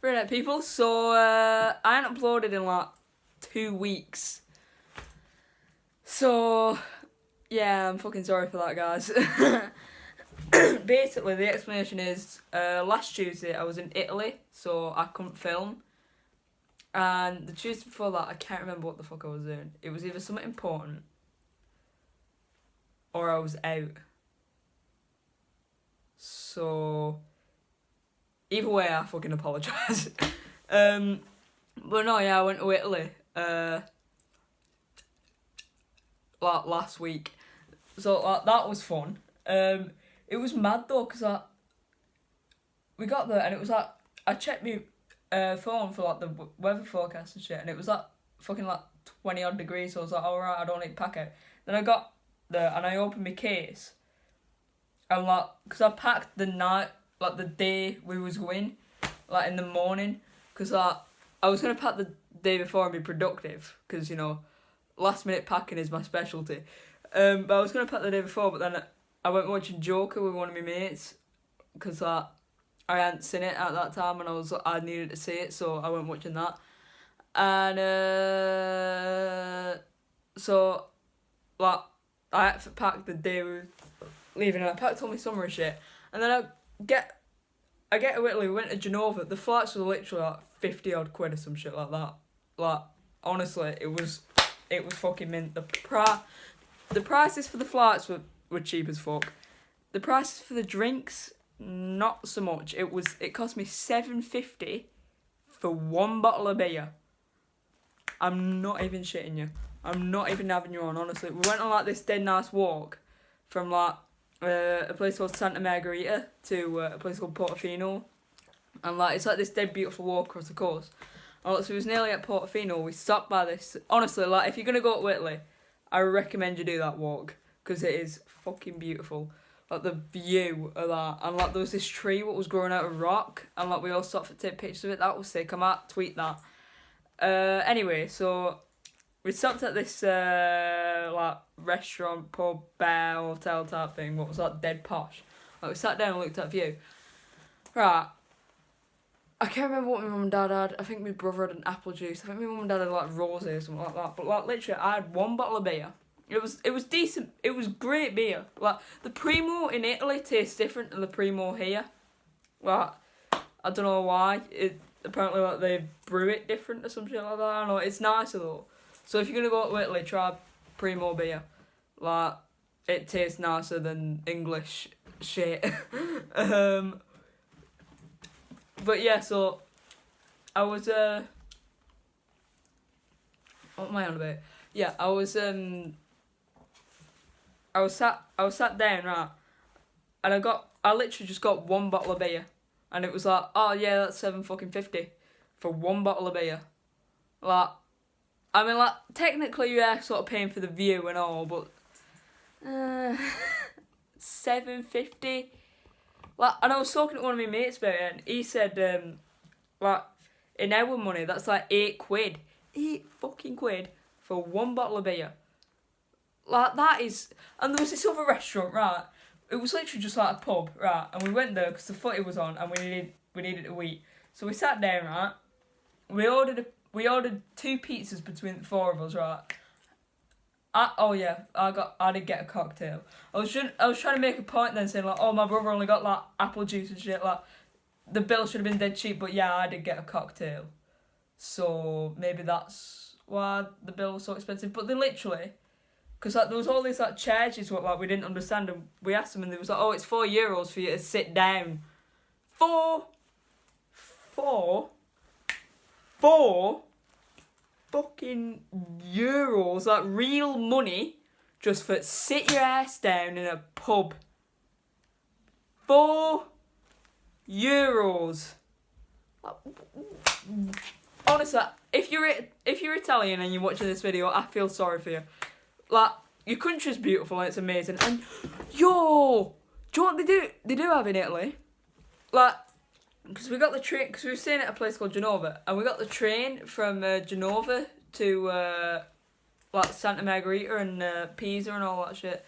for internet people. So I haven't uploaded in like 2 weeks. So yeah, I'm fucking sorry for that, guys. Basically, the explanation is last Tuesday I was in Italy, so I couldn't film. And the Tuesday before that, I can't remember what the fuck I was doing. It was either something important or I was out. So either way, I fucking apologise. But no, yeah, I went to Italy like last week. So that was fun. It was mad though, because we got there and it was like, I checked my phone for like the weather forecast and shit, and it was like fucking like 20 odd degrees, so I was like, alright, I don't need to pack out. Then I got there and I opened my case, and like, because I packed the night, like the day we was going, like in the morning, because like, I was going to pack the day before and be productive, because, you know, last minute packing is my specialty. But I was going to pack the day before, but then I went watching Joker with one of my mates, because like, I hadn't seen it at that time and I needed to see it, so I went watching that. And so like I had to pack the day we were leaving, and I packed all my summer shit. And then I get to Italy, we went to Genova. The flights were literally like 50 odd quid or some shit like that. Like honestly, it was fucking mint. The prices for the flights were cheap as fuck. The prices for the drinks, not so much. It cost me $7.50 for one bottle of beer. I'm not even shitting you. I'm not even having you on, honestly. We went on like this dead nice walk from like a place called Santa Margherita to a place called Portofino, and like it's like this dead beautiful walk across the coast. And so it was nearly at Portofino. We stopped by this. Honestly, like if you're gonna go to Italy, I recommend you do that walk, because it is fucking beautiful. Like the view of that, and like there was this tree what was growing out of rock, and like we all stopped to take pictures of it. That was sick. I might tweet that. Anyway, so we stopped at this like restaurant, pub, bar, hotel type thing. What was like dead posh. Like we sat down and looked at view. Right. I can't remember what my mum and dad had. I think my brother had an apple juice. I think my mum and dad had like rosé or something like that. But like literally, I had one bottle of beer. It was decent. It was great beer. Like the Primo in Italy tastes different than the Primo here. Like I don't know why. Apparently like they brew it different or some shit like that. I don't know. It's nicer though. So if you're gonna go to Italy, try Primo beer. Like it tastes nicer than English shit. But yeah, so I was what am I on about? Yeah, I was sat down, right, and I literally just got one bottle of beer, and it was like, oh yeah, that's $7.50 for one bottle of beer. Like, I mean, like technically you are sort of paying for the view and all, but $7.50. Like, and I was talking to one of my mates about it, and he said, like, in our money, that's like £8. £8 for one bottle of beer. Like, that is... And there was this other restaurant, right? It was literally just like a pub, right? And we went there because the footy was on and we needed to eat. So we sat down, right? We ordered 2 pizzas between the 4 of us, right? I did get a cocktail. I was trying to make a point then, saying like, oh, my brother only got like apple juice and shit. Like, the bill should have been dead cheap, but yeah, I did get a cocktail. So maybe that's why the bill was so expensive. But they literally, because like there was all these like charges what like we didn't understand, and we asked them, and they was like, oh, it's €4 for you to sit down. Four fucking euros, like real money, just for sit your ass down in a pub. €4. Honestly, if you're Italian and you're watching this video, I feel sorry for you. Like, your country's beautiful and it's amazing. And yo, do you know what they do have in Italy? Like, because we got the train, because we were staying at a place called Genova, and we got the train from Genova to like Santa Margherita and Pisa and all that shit.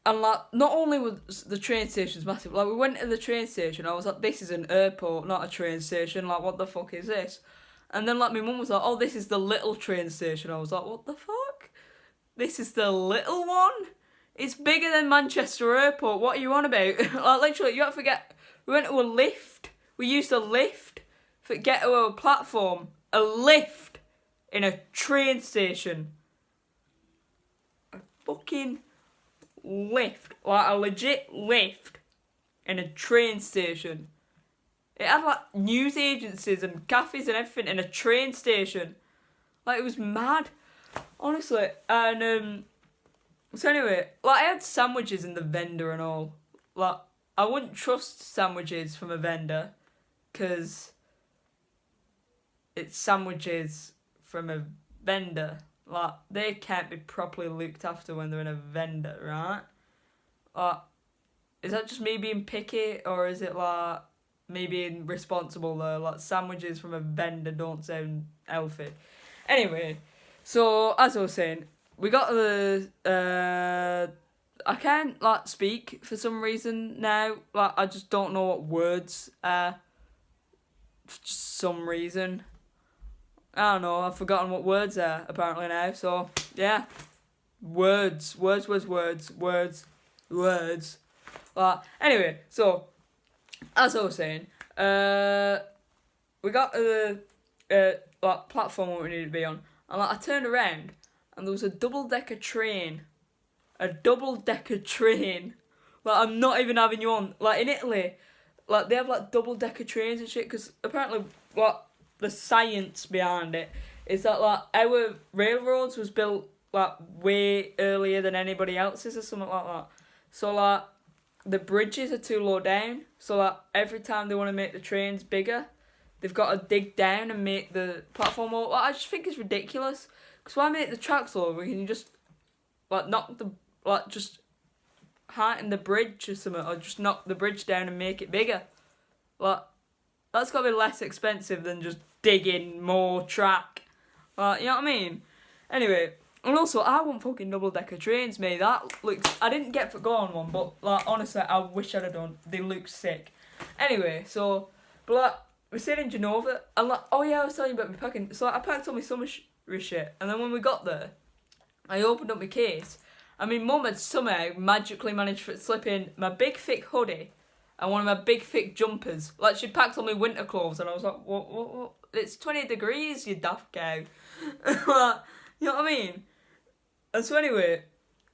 And like, not only was the train stations massive, like we went to the train station, I was like, this is an airport, not a train station, like what the fuck is this? And then like my mum was like, oh, this is the little train station. I was like, what the fuck? This is the little one? It's bigger than Manchester Airport, what are you on about? Like literally, you have to forget, we went to a lift, we used a lift to get to a platform, a lift in a train station. A fucking lift, like a legit lift in a train station. It had like news agencies and cafes and everything in a train station. Like, it was mad, honestly. And so anyway, like I had sandwiches in the vendor and all. Like, I wouldn't trust sandwiches from a vendor because it's sandwiches from a vendor. Like, they can't be properly looked after when they're in a vendor, right? Like, is that just me being picky, or is it like me being responsible though? Like, sandwiches from a vendor don't sound healthy. Anyway, so as I was saying, we got the I can't like speak for some reason now. Like, I just don't know what words are. For just some reason. I don't know, I've forgotten what words are apparently now, so yeah. Words. Like, anyway, so as I was saying, we got the like platform we needed to be on, and like I turned around and there was a double-decker train. Like, I'm not even having you on. Like, in Italy, like they have like double-decker trains and shit, because apparently like the science behind it is that like our railroads was built like way earlier than anybody else's or something like that. So like the bridges are too low down. So like every time they want to make the trains bigger, they've got to dig down and make the platform more. Like, I just think it's ridiculous. Because why make the tracks lower when you just like knock the just heighten the bridge or something, or just knock the bridge down and make it bigger? Like, that's got to be less expensive than just digging more track. Like, you know what I mean? Anyway, and also, I want fucking double-decker trains, mate. That looks... I didn't get to go on one, but, like, honestly, I wish I'd have done. They look sick. Anyway, so... But, like, we stayed in Genova, and, like... Oh, yeah, I was telling you about my packing. So, like, I packed all my summer shit, and then when we got there, I opened up my case, and my mum had somehow magically managed to slip in my big, thick hoodie and one of my big, thick jumpers. Like, she packed all my winter clothes, and I was like, what? It's 20 degrees, you daft cow. Like, you know what I mean? And so anyway,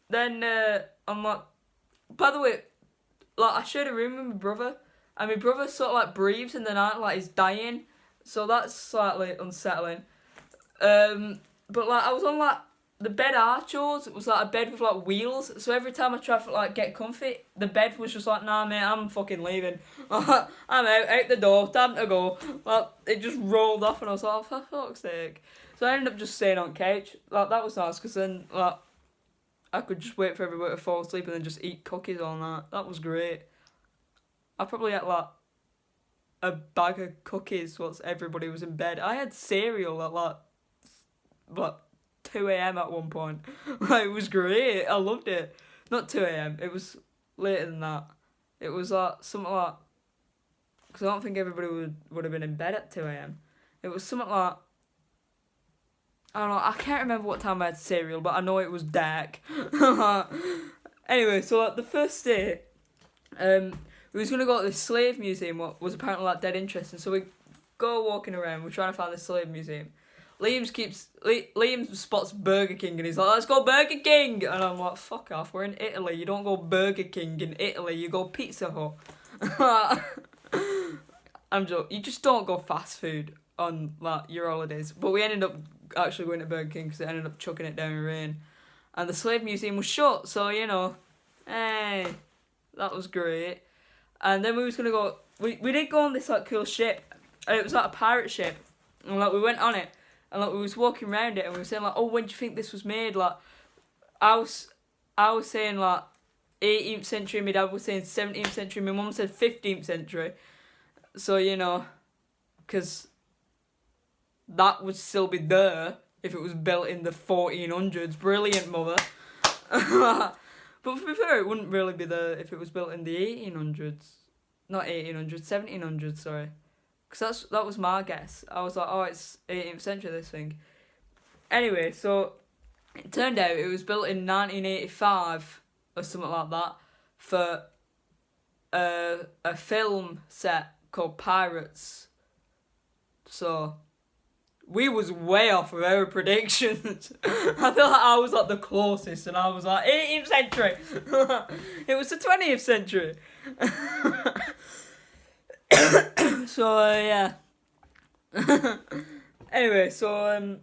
then I'm like, by the way, like, I shared a room with my brother, and my brother sort of like breathes in the night like he's dying, so that's slightly unsettling. But like, I was on like the bed I chose. It was like a bed with like wheels, so every time I tried to like get comfy, the bed was just like, nah mate, I'm fucking leaving. I'm out the door, time to go. Like, it just rolled off, and I was like, oh, for fuck's sake. So I ended up just staying on couch. Like, that was nice, because then like I could just wait for everybody to fall asleep and then just eat cookies all night. That was great. I probably had like a bag of cookies once everybody was in bed. I had cereal at like 2 a.m. at one point. Like, it was great. I loved it. Not 2 a.m. It was later than that. It was like something like, because I don't think everybody would have been in bed at 2 a.m. It was something like, I don't know, I can't remember what time I had cereal, but I know it was dark. Anyway, so like the first day, we was going to go to the slave museum, what was apparently like dead interesting. So we go walking around, we're trying to find the slave museum. Liam spots Burger King, and he's like, let's go Burger King! And I'm like, fuck off, we're in Italy, you don't go Burger King in Italy, you go Pizza Hut. I'm joking, you just don't go fast food on like your holidays. But we ended up actually going to Burger King because it ended up chucking it down in rain. And the slave museum was shut, so, you know, hey, that was great. And then we was going to go, we did go on this like cool ship, and it was like a pirate ship, and like we went on it, and like we was walking around it, and we were saying like, oh, when do you think this was made? Like, I was saying like 18th century, my dad was saying 17th century, my mum said 15th century. So, you know, because that would still be there if it was built in the 1400s. Brilliant, mother. But to be fair, it wouldn't really be there if it was built in the 1800s. Not 1800s, 1700s, sorry. Because that was my guess. I was like, oh, it's 18th century, this thing. Anyway, so it turned out it was built in 1985 or something like that for a film set called Pirates. So we was way off of our predictions. I feel like I was like the closest, and I was like 18th century. It was the 20th century. So yeah. Anyway, so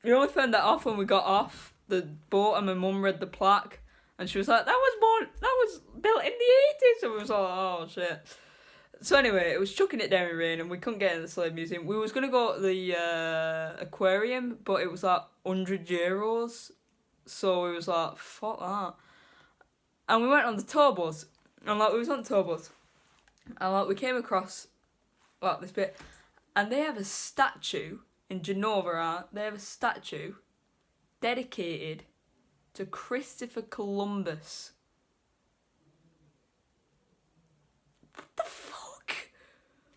we only found that off when we got off the boat, and my mum read the plaque, and she was like, that was built in the 80s. And we was like, oh shit. So anyway, it was chucking it down in rain, and we couldn't get in the slave museum. We was gonna go to the aquarium, but it was like €100. So we was like, fuck that. And we went on the tour bus, and like we was on the tour bus, and like we came across like this bit, and they have a statue in Genova, right? They have a statue dedicated to Christopher Columbus. What the fuck?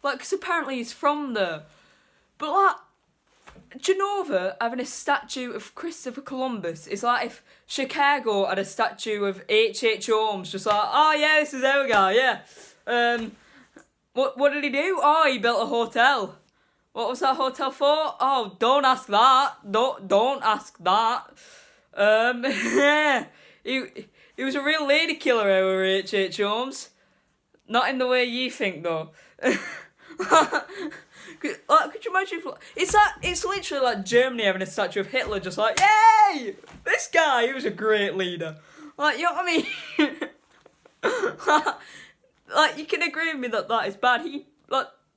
Like, because apparently he's from there. But like, Genova having a statue of Christopher Columbus is like if Chicago had a statue of H.H. Holmes, just like, oh yeah, this is our guy, yeah. What did he do? Oh, he built a hotel. What was that hotel for? Oh, don't ask that. Don't ask that. Yeah. He was a real lady killer, our H.H. Holmes. Not in the way you think, though. Could you imagine if, it's literally like Germany having a statue of Hitler, just like, yay! This guy, he was a great leader. Like, you know what I mean? Like, you can agree with me that is bad.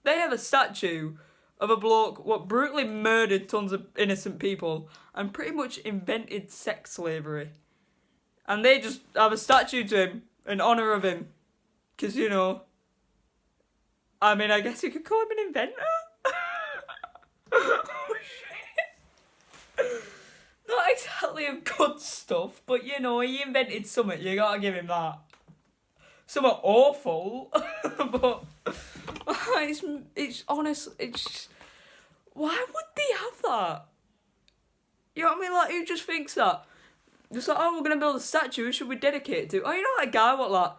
They have a statue of a bloke what brutally murdered tons of innocent people and pretty much invented sex slavery. And they just have a statue to him in honour of him. Because, you know, I mean, I guess you could call him an inventor? Oh, shit. Not exactly of good stuff, but, you know, he invented something. You gotta give him that. Something awful, but it's honest. It's why would they have that? You know what I mean? Like, who just thinks that? Just like, oh, we're gonna build a statue. Who should we dedicate it to? Oh, you know that guy what like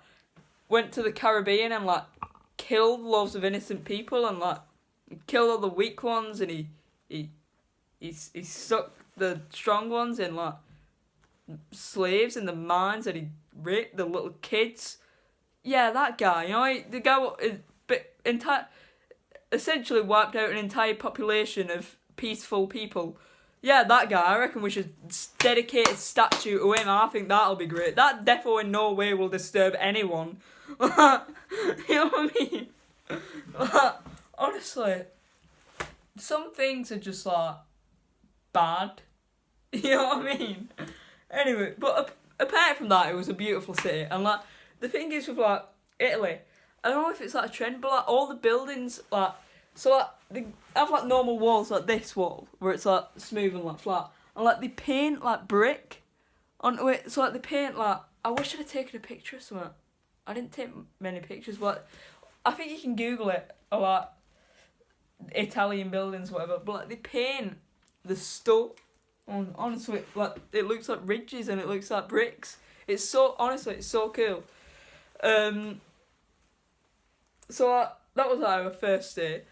went to the Caribbean and like killed loads of innocent people and like killed all the weak ones, and he sucked the strong ones in like slaves in the mines, and he raped the little kids. Yeah, that guy, you know, the guy essentially wiped out an entire population of peaceful people. Yeah, that guy, I reckon we should dedicate a statue to him. I think that'll be great. That defo in no way will disturb anyone. You know what I mean? Honestly, some things are just like bad. You know what I mean? Anyway, but apart from that, it was a beautiful city, and like, the thing is with like Italy, I don't know if it's like a trend, but like all the buildings like, so like they have like normal walls like this wall where it's like smooth and like flat, and like they paint like brick onto it. So like they paint like, I wish I'd have taken a picture of something. I didn't take many pictures, but I think you can Google it, or like Italian buildings, whatever. But like they paint the stuff on, honestly, like it looks like ridges and it looks like bricks. It's so, honestly, it's so cool. So that was our first day.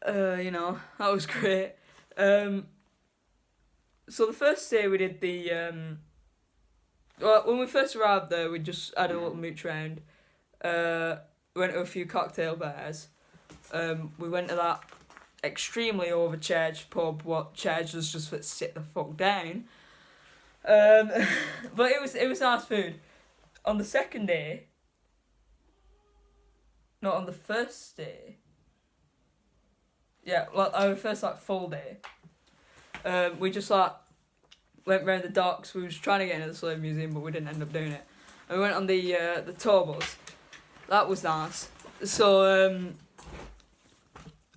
You know, that was great. So the first day we did the well, when we first arrived there, we just had a little mooch round. Went to a few cocktail bars. We went to that extremely overcharged pub. What charged us just for sit the fuck down. But it was nice food. On the second day, not on the first day. Yeah, like our first like full day. We just like went round the docks. We was trying to get into the slave museum, but we didn't end up doing it. And we went on the tour bus. That was nice. So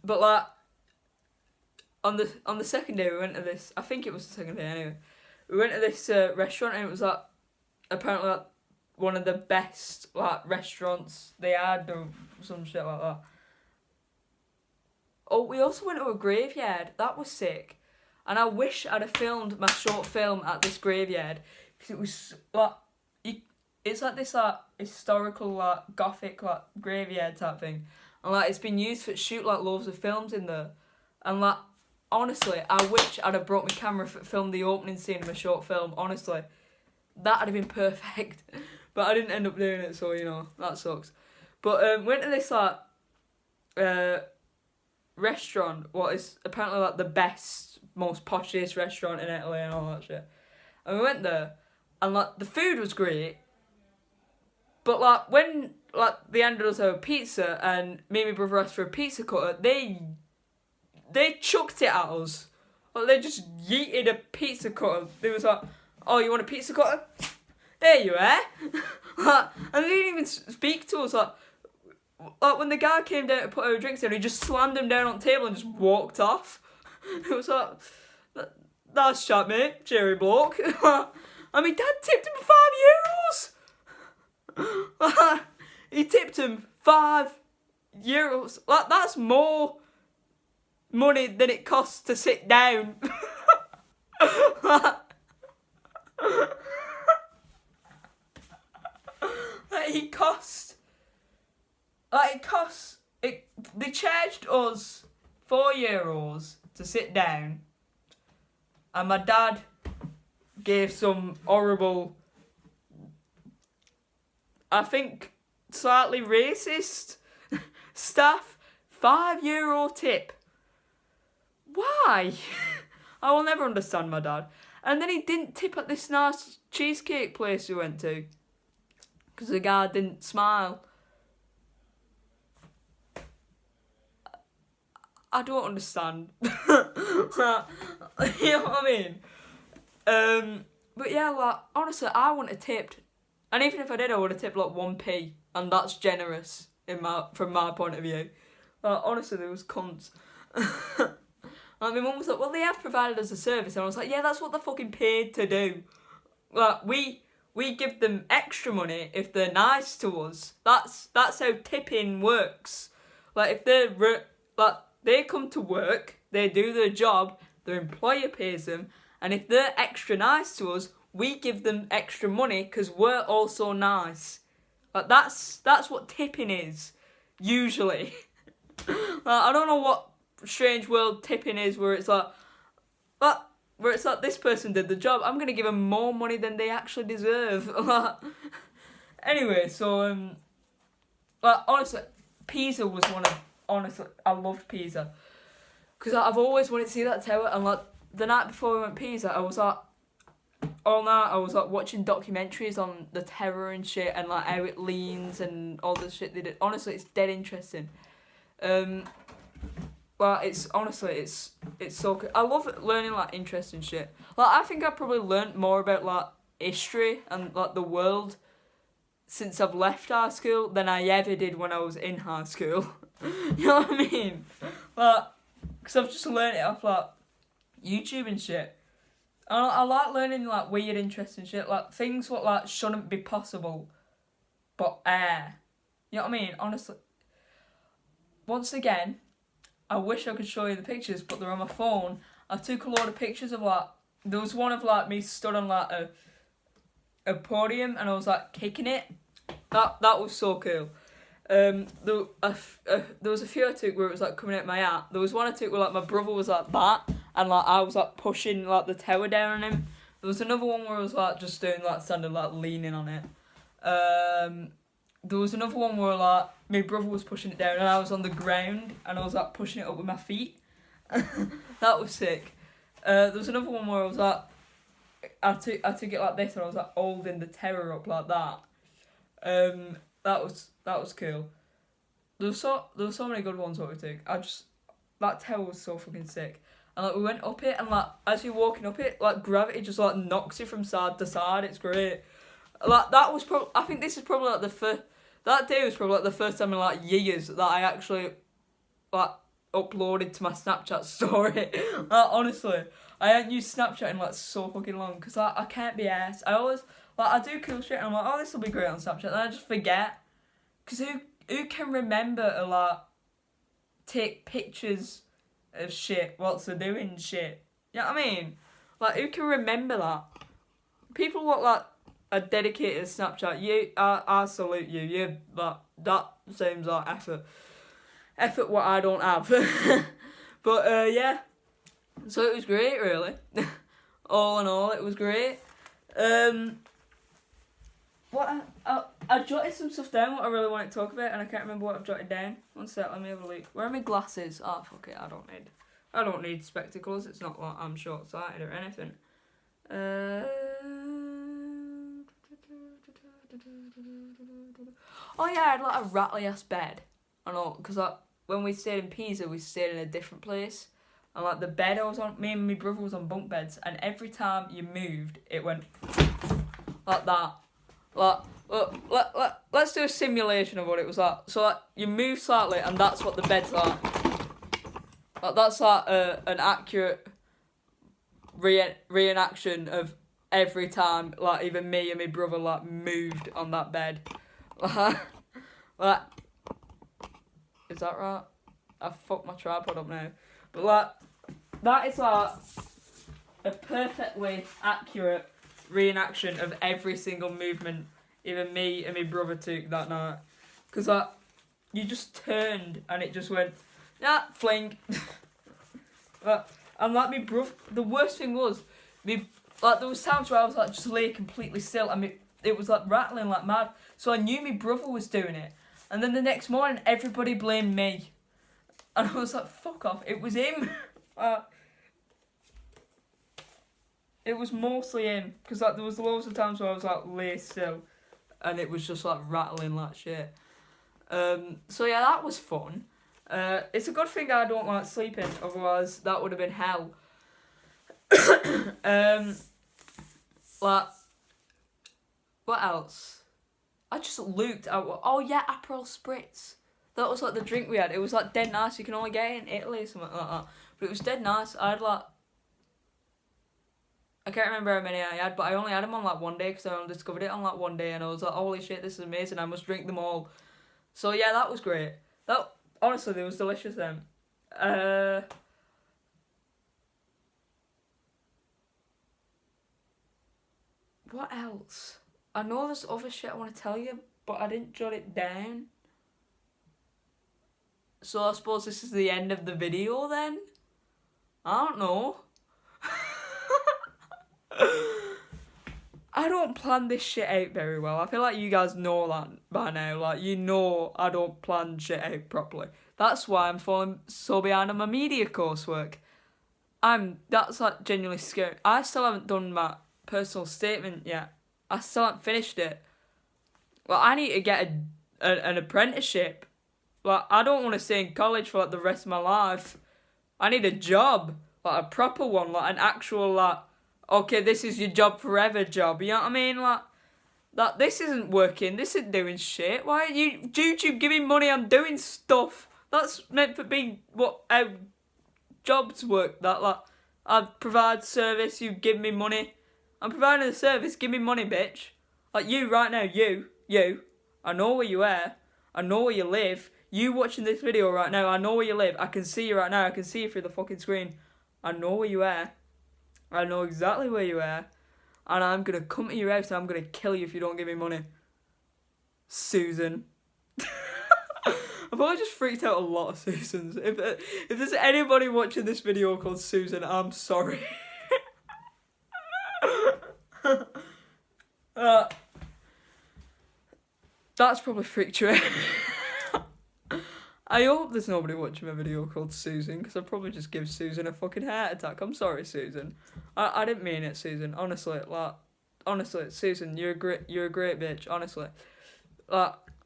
but like on the second day we went to this. I think it was the second day anyway. We went to this restaurant, and it was like apparently like one of the best like restaurants they had or some shit like that. Oh, we also went to a graveyard. That was sick. And I wish I'd have filmed my short film at this graveyard, because it was like, it's like this like historical like gothic like graveyard type thing, and like it's been used for shoot like loads of films in there, and like honestly I wish I'd have brought my camera for film the opening scene of my short film. Honestly, that'd have been perfect, but I didn't end up doing it, so you know that sucks. But went to this like restaurant, what is apparently like the best, most poshiest restaurant in Italy and all that shit. And we went there, and like the food was great, but like when like they handed us our pizza and me and my brother asked for a pizza cutter, they chucked it at us. Like they just yeeted a pizza cutter. They was like, "Oh, you want a pizza cutter? There you are." And they didn't even speak to us. Like when the guy came down to put our drinks in, he just slammed them down on the table and just walked off. It was like, "That's chat, mate, cherry bloke." I mean, Dad tipped him €5. He tipped him €5. Like, that's more money than it costs to sit down. They charged us €4 to sit down, and my dad gave some horrible, I think slightly racist staff €5 tip. Why? I will never understand my dad. And then he didn't tip at this nice cheesecake place we went to, because the guy didn't smile. I don't understand. You know what I mean? But yeah, like, honestly, I wouldn't have tipped. And even if I did, I would have tipped like 1p. And that's generous from my point of view. Like, honestly, there was cunts. Like, my mum was like, "Well, they have provided us a service." And I was like, "Yeah, that's what they're fucking paid to do." Like, we give them extra money if they're nice to us. That's how tipping works. Like, if they come to work, they do their job, their employer pays them, and if they're extra nice to us, we give them extra money because we're also nice. Like, that's what tipping is, usually. Like, I don't know what strange world tipping is where it's like, this person did the job, I'm going to give them more money than they actually deserve. Anyway, so, like, honestly, Pisa was honestly, I loved Pisa. Because I've always wanted to see that tower, and like, the night before we went to Pisa, I was like, all night I was like watching documentaries on the terror and shit, and like how it leans and all the shit they did. Honestly, it's dead interesting. Well, it's so good. I love learning like interesting shit. Like, I think I probably learnt more about like history and like the world since I've left high school than I ever did when I was in high school. You know what I mean? Like, because I've just learned it off like YouTube and shit. And I like learning like weird, interesting shit, like things what like shouldn't be possible, but air. You know what I mean? Honestly, once again, I wish I could show you the pictures, but they're on my phone. I took a load of pictures of like, there was one of like me stood on like a podium and I was like kicking it. That was so cool. There was a few I took where it was like coming out my hat. There was one I took where like my brother was like that, and like I was like pushing like the tower down on him. There was another one where I was like just doing like standing like leaning on it. There was another one where like my brother was pushing it down and I was on the ground and I was like pushing it up with my feet. That was sick. There was another one where I was like, I took it like this and I was like holding the tower up like that. That was cool. There was so many good ones that we took. That tower was so fucking sick. And like we went up it and like as you're walking up it, like gravity just like knocks you from side to side. It's great. Like that was I think this is probably like that day was probably like the first time in like years that I actually like uploaded to my Snapchat story. Like, honestly, I hadn't used Snapchat in like so fucking long because I can't be arsed. I always Like, I do cool shit and I'm like, oh, this will be great on Snapchat. And I just forget. Because who can remember to, like, take pictures of shit whilst they're doing shit? You know what I mean? Like, who can remember that? People what, like, are dedicated to Snapchat. I salute you. You, like, that seems like effort. Effort what I don't have. But, yeah. So it was great, really. All in all, it was great. What I jotted some stuff down what I really wanted to talk about, and I can't remember what I've jotted down. One sec, let me have a look. Where are my glasses? Oh, fuck it, I don't need spectacles. It's not like I'm short-sighted or anything. Oh yeah, I had like a rattly ass bed. I know, because like when we stayed in Pisa, we stayed in a different place. And like the bed I was on, me and my brother was on bunk beds, and every time you moved, it went like that. Like, let's do a simulation of what it was like. So like you move slightly, and that's what the bed's like. Like that's like an accurate reenaction of every time like even me and my brother like moved on that bed. Like, is that right? I fucked my tripod up now. But like, that is like a perfectly accurate reenaction of every single movement even me and my brother took that night. Because like, you just turned and it just went, yeah, fling. And like my brother, the worst thing was, there was times where I was like just lay completely still and it was like rattling like mad. So I knew my brother was doing it. And then the next morning, everybody blamed me. And I was like, fuck off, it was him. It was mostly him. Because like, there was loads of times where I was like lay still. And it was just like rattling like shit. So yeah, that was fun. It's a good thing I don't like sleeping, otherwise that would have been hell. Like, what else? I just looked at oh yeah, Aperol Spritz. That was like the drink we had. It was like dead nice. You can only get it in Italy or something like that. But it was dead nice. I had like, I can't remember how many I had, but I only had them on like one day because I only discovered it on like one day, and I was like, holy shit, this is amazing. I must drink them all. So yeah, that was great. That honestly, it was delicious then. What else? I know there's other shit I want to tell you, but I didn't jot it down. So I suppose this is the end of the video then? I don't know. I don't plan this shit out very well. I feel like you guys know that by now. Like, you know I don't plan shit out properly. That's why I'm falling so behind on my media coursework. That's like genuinely scary. I still haven't done my personal statement yet. I still haven't finished it. Well, I need to get an apprenticeship. Like, I don't want to stay in college for like the rest of my life. I need a job. Like a proper one. Like an actual like, okay, this is your job forever job. You know what I mean? Like this isn't working. This isn't doing shit. Why are you YouTube giving money? I'm doing stuff. That's meant for being how jobs work. That like, I provide service. You give me money. I'm providing a service. Give me money, bitch. Like you right now. You. I know where you are. I know where you live. You watching this video right now. I know where you live. I can see you right now. I can see you through the fucking screen. I know where you are. I know exactly where you are. And I'm going to come to your house and I'm going to kill you if you don't give me money. Susan. I've probably just freaked out a lot of Susans. If there's anybody watching this video called Susan, I'm sorry. That's probably freaked you out. I hope there's nobody watching my video called Susan, because I'd probably just give Susan a fucking heart attack. I'm sorry, Susan. I didn't mean it, Susan. Honestly, Susan, you're a great bitch. Honestly,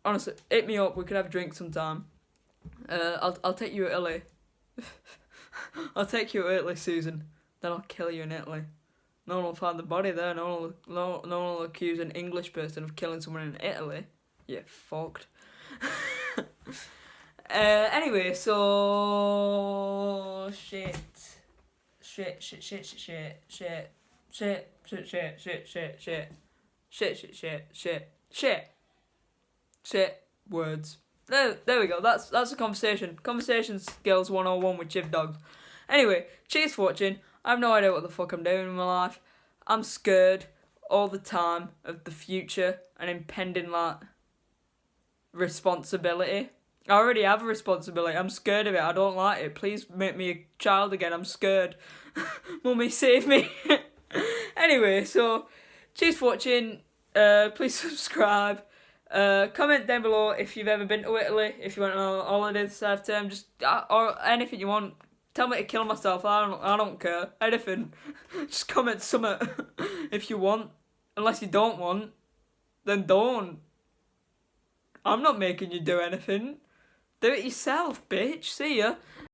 honestly, hit me up. We could have a drink sometime. I'll take you to Italy. I'll take you to Italy, Susan. Then I'll kill you in Italy. No one will find the body there. No one will accuse an English person of killing someone in Italy. Yeah, fucked. Anyway, so shit. Shit. Words. There we go. That's a conversation. Conversation skills 101 with Chivdogz. Anyway, cheers for watching. I have no idea what the fuck I'm doing in my life. I'm scared all the time of the future and impending responsibility. I already have a responsibility. I'm scared of it. I don't like it. Please make me a child again. I'm scared. Mummy, save me. Anyway, so cheers for watching. Please subscribe. Comment down below if you've ever been to Italy, if you went on a holiday this half-term, just or anything you want. Tell me to kill myself. I don't care. Anything. Just comment something if you want. Unless you don't want, then don't. I'm not making you do anything. Do it yourself, bitch. See ya.